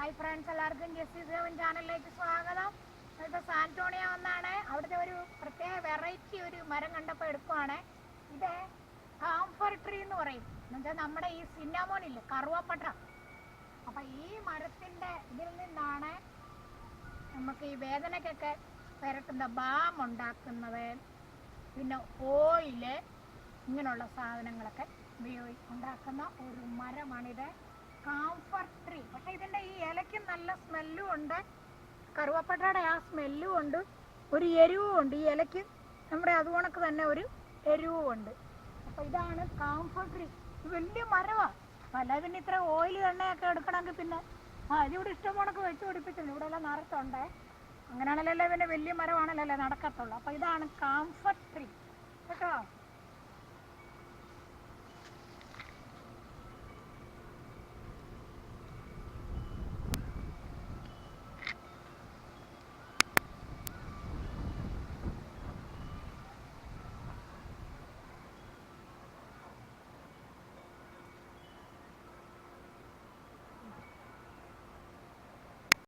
Hi friends, എല്ലാവർക്കും Jessy seven ചാനലിലേക്ക് സ്വാഗതം. ഇപ്പോൾ സാന്റോണിയ വന്നാണ്. അവിടുത്തെ ഒരു പ്രത്യേക വെറൈറ്റി ഒരു മരം കണ്ടപ്പോൾ എടുക്കുവാണ്. ഇത് കാംഫർ ട്രീ എന്ന് പറയും. എന്നുവെച്ചാൽ നമ്മുടെ ഈ സിന്നമോൺ ഇല്ലേ, കറുവപ്പട്ട. അപ്പം ഈ മരത്തിൻ്റെ ഇതിൽ നിന്നാണ് നമുക്ക് ഈ വേദനയ്ക്കൊക്കെ പുരട്ടുന്ന ബാം ഉണ്ടാക്കുന്നത്, പിന്നെ ഓയില്, ഇങ്ങനെയുള്ള സാധനങ്ങളൊക്കെ ഉണ്ടാക്കുന്ന ഒരു മരമാണിത്, കാംഫർ ട്രീ. പക്ഷെ ഇതിൻ്റെ ഈ ഇലയ്ക്ക് നല്ല സ്മെല്ലും ഉണ്ട്, കറുവപ്പട്ടയുടെ ആ സ്മെല്ലും ഉണ്ട്, ഒരു എരിവും ഉണ്ട്. ഈ ഇലയ്ക്ക് നമ്മുടെ അതുകൊണ്ടൊക്കെ തന്നെ ഒരു എരിവും ഉണ്ട്. അപ്പോൾ ഇതാണ് കാംഫർ ട്രീ. വലിയ മരമാണ്. പല പിന്നെ ഇത്ര ഓയിൽ എണ്ണയൊക്കെ എടുക്കണമെങ്കിൽ പിന്നെ ഇതിവിടെ ഇഷ്ടംപോണൊക്കെ വെച്ച് പിടിപ്പിച്ചിട്ടുണ്ട്. ഇവിടെ എല്ലാം നിറച്ചുണ്ട്. അങ്ങനെയാണല്ലോ പിന്നെ വലിയ മരമാണല്ലോ നടക്കത്തുള്ളൂ. അപ്പോൾ ഇതാണ് കാംഫർ ട്രീ കേട്ടോ.